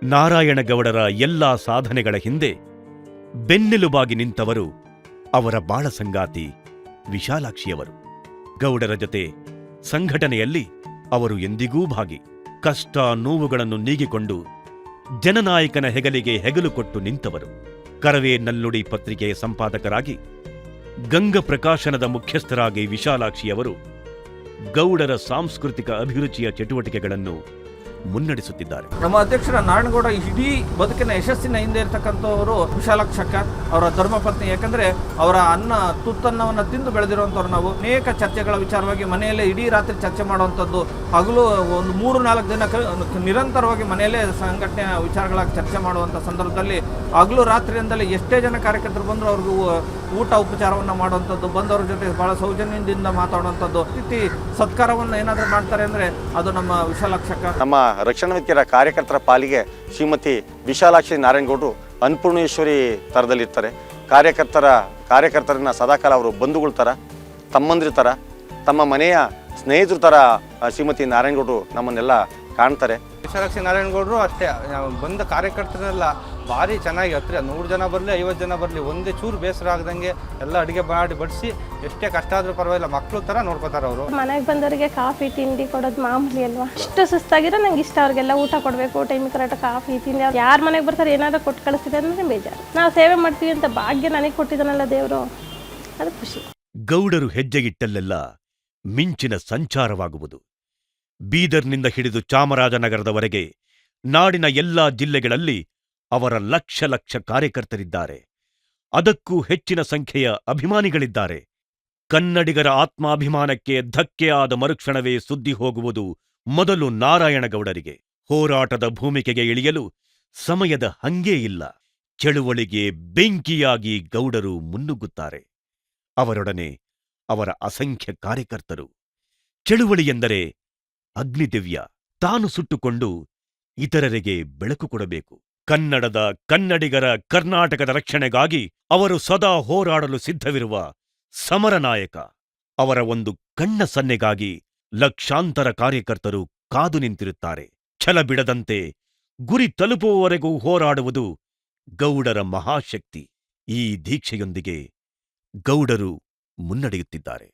ನಾರಾಯಣಗೌಡರ ಎಲ್ಲಾ ಸಾಧನೆಗಳ ಹಿಂದೆ ಬೆನ್ನೆಲುಬಾಗಿ ನಿಂತವರು ಅವರ ಬಾಳ ಸಂಗಾತಿ ವಿಶಾಲಾಕ್ಷಿಯವರು. ಗೌಡರ ಜೊತೆ ಸಂಘಟನೆಯಲ್ಲಿ ಅವರು ಎಂದಿಗೂ ಭಾಗಿ. ಕಷ್ಟ ನೋವುಗಳನ್ನು ನೀಗಿಕೊಂಡು ಜನನಾಯಕನ ಹೆಗಲಿಗೆ ಹೆಗಲು ಕೊಟ್ಟು ನಿಂತವರು. ಕರವೇ ನಲ್ಲುಡಿ ಪತ್ರಿಕೆಯ ಸಂಪಾದಕರಾಗಿ, ಗಂಗ ಪ್ರಕಾಶನದ ಮುಖ್ಯಸ್ಥರಾಗಿ ವಿಶಾಲಾಕ್ಷಿಯವರು ಗೌಡರ ಸಾಂಸ್ಕೃತಿಕ ಅಭಿರುಚಿಯ ಚಟುವಟಿಕೆಗಳನ್ನು ಮುನ್ನಡೆಸುತ್ತಿದ್ದಾರೆ. ನಮ್ಮ ಅಧ್ಯಕ್ಷರ ನಾರಾಯಣಗೌಡ ಇಡೀ ಬದುಕಿನ ಯಶಸ್ಸಿನ ಹಿಂದೆ ಇರತಕ್ಕಂಥವರು ವಿಶಾಲಾಕ್ಷಕ್ಕ, ಅವರ ಧರ್ಮಪತ್ನಿ. ಯಾಕಂದ್ರೆ ಅವರ ತುತ್ತನ್ನವನ್ನು ತಿಂದು ಬೆಳೆದಿರುವಂಥವ್ರು ನಾವು. ಅನೇಕ ಚರ್ಚೆಗಳ ವಿಚಾರವಾಗಿ ಮನೆಯಲ್ಲೇ ಇಡೀ ರಾತ್ರಿ ಚರ್ಚೆ ಮಾಡುವಂಥದ್ದು, ಹಗಲು ಒಂದು 3-4 ದಿನ ನಿರಂತರವಾಗಿ ಮನೆಯಲ್ಲೇ ಸಂಘಟನೆ ವಿಚಾರಗಳಾಗಿ ಚರ್ಚೆ ಮಾಡುವಂಥ ಸಂದರ್ಭದಲ್ಲಿ ಹಗಲು ರಾತ್ರಿಯಿಂದಲೇ ಎಷ್ಟೇ ಜನ ಕಾರ್ಯಕರ್ತರು ಬಂದರೂ ಅವ್ರಿಗೂ ಊಟ ಉಪಚಾರವನ್ನು ಮಾಡುವಂಥದ್ದು, ಬಂದವ್ರ ಜೊತೆ ಬಹಳ ಸೌಜನ್ಯದಿಂದ ಮಾತಾಡುವಂಥದ್ದು, ರೀತಿ ಸತ್ಕಾರವನ್ನು ಏನಾದರೂ ಮಾಡ್ತಾರೆ ಅಂದರೆ ಅದು ನಮ್ಮ ವಿಶಾಲಾಕ್ಷಕ್ಕ. ನಮ್ಮ ರಕ್ಷಣಾ ವೇದಿಕೆಯ ಕಾರ್ಯಕರ್ತರ ಪಾಲಿಗೆ ಶ್ರೀಮತಿ ವಿಶಾಲಾಕ್ಷಿ ನಾರಾಯಣಗೌಡರು ಅನ್ನಪೂರ್ಣೇಶ್ವರಿ ಥರದಲ್ಲಿರ್ತಾರೆ. ಕಾರ್ಯಕರ್ತರನ್ನ ಸದಾಕಾಲ ಅವರು ಬಂಧುಗಳ ಥರ, ತಮ್ಮಂದಿರ ಥರ, ತಮ್ಮ ಮನೆಯ ಸ್ನೇಹಿತರ ಥರ ಶ್ರೀಮತಿ ನಾರಾಯಣಗೌಡರು ನಮ್ಮನ್ನೆಲ್ಲ ಕಾಣ್ತಾರೆ. ವಿಶಾಲಾಕ್ಷಿ ನಾರಾಯಣಗೌಡರು ಅಷ್ಟೇ, ಬಂದ ಕಾರ್ಯಕರ್ತರೆಲ್ಲ ಭಾರಿ ಚೆನ್ನಾಗಿ ಹತ್ತಿರ 100 ಜನ ಬರಲಿ 50 ಜನ ಬರಲಿ ಒಂದೇ ಚೂರು ಬೇಸರ ಆಗದಂಗೆ ಎಲ್ಲ ಅಡುಗೆ ಮಾಡಿ ಬಡಿಸಿ ಎಷ್ಟೇ ಕಷ್ಟ ಆದರೂ ಪರವಾಗಿಲ್ಲ ಮಕ್ಕಳು ಥರ ನೋಡ್ಕೋತಾರೆ ಅವರು. ಮನೆಗೆ ಬಂದವರಿಗೆ ಕಾಫಿ ತಿಂಡಿ ಕೊಡೋದು ಮಾಮೂಲಿ ಅಲ್ವಾ. ಅಷ್ಟು ಸುಸ್ತಾಗಿರೋ ನಂಗೆ ಇಷ್ಟ, ಅವ್ರಿಗೆಲ್ಲ ಊಟ ಕೊಡಬೇಕು, ಟೈಮಿಗೆ ಕರೆಕ್ಟ್ ಕಾಫಿ ತಿಂಡಿ. ಯಾರ ಮನೆಗೆ ಬರ್ತಾರೆ ಏನಾದರೂ ಕೊಟ್ಟು ಕಳಿಸ್ತಿದೆ ಅಂದರೆ ಬೇಜಾರು. ನಾವು ಸೇವೆ ಮಾಡ್ತೀವಿ ಅಂತ ಭಾಗ್ಯ ನನಗೆ ಕೊಟ್ಟಿದ್ದಾನಲ್ಲ ದೇವರು, ಅದು ಖುಷಿ. ಗೌಡರು ಹೆಜ್ಜೆಗಿಟ್ಟಲ್ಲೆಲ್ಲ ಮಿಂಚಿನ ಸಂಚಾರವಾಗುವುದು. ಬೀದರ್ನಿಂದ ಹಿಡಿದು ಚಾಮರಾಜನಗರದವರೆಗೆ ನಾಡಿನ ಎಲ್ಲಾ ಜಿಲ್ಲೆಗಳಲ್ಲಿ ಅವರ ಲಕ್ಷ ಲಕ್ಷ ಕಾರ್ಯಕರ್ತರಿದ್ದಾರೆ. ಅದಕ್ಕೂ ಹೆಚ್ಚಿನ ಸಂಖ್ಯೆಯ ಅಭಿಮಾನಿಗಳಿದ್ದಾರೆ. ಕನ್ನಡಿಗರ ಆತ್ಮಾಭಿಮಾನಕ್ಕೆ ಧಕ್ಕೆ ಆದ ಮರುಕ್ಷಣವೇ ಸುದ್ದಿ ಹೋಗುವುದು ಮೊದಲು ನಾರಾಯಣಗೌಡರಿಗೆ. ಹೋರಾಟದ ಭೂಮಿಕೆಗೆ ಇಳಿಯಲು ಸಮಯದ ಹಂಗೇ ಇಲ್ಲ. ಚಳುವಳಿಗೆ ಬೆಂಕಿಯಾಗಿ ಗೌಡರು ಮುನ್ನುಗ್ಗುತ್ತಾರೆ. ಅವರೊಡನೆ ಅವರ ಅಸಂಖ್ಯ ಕಾರ್ಯಕರ್ತರು. ಚಳುವಳಿ ಎಂದರೆ ಅಗ್ನಿದಿವ್ಯ. ತಾನು ಸುಟ್ಟುಕೊಂಡು ಇತರರಿಗೆ ಬೆಳಕು ಕೊಡಬೇಕು. ಕನ್ನಡಿಗರ ಕರ್ನಾಟಕದ ರಕ್ಷಣೆಗಾಗಿ ಅವರು ಸದಾ ಹೋರಾಡಲು ಸಿದ್ಧವಿರುವ ಸಮರ ನಾಯಕ. ಅವರ ಒಂದು ಕಣ್ಣ ಸನ್ನೆಗಾಗಿ ಲಕ್ಷಾಂತರ ಕಾರ್ಯಕರ್ತರು ಕಾದು ನಿಂತಿರುತ್ತಾರೆ. ಛಲ ಬಿಡದಂತೆ ಗುರಿ ತಲುಪುವವರೆಗೂ ಹೋರಾಡುವುದು ಗೌಡರ ಮಹಾಶಕ್ತಿ. ಈ ದೀಕ್ಷೆಯೊಂದಿಗೆ ಗೌಡರು ಮುನ್ನಡೆಯುತ್ತಿದ್ದಾರೆ.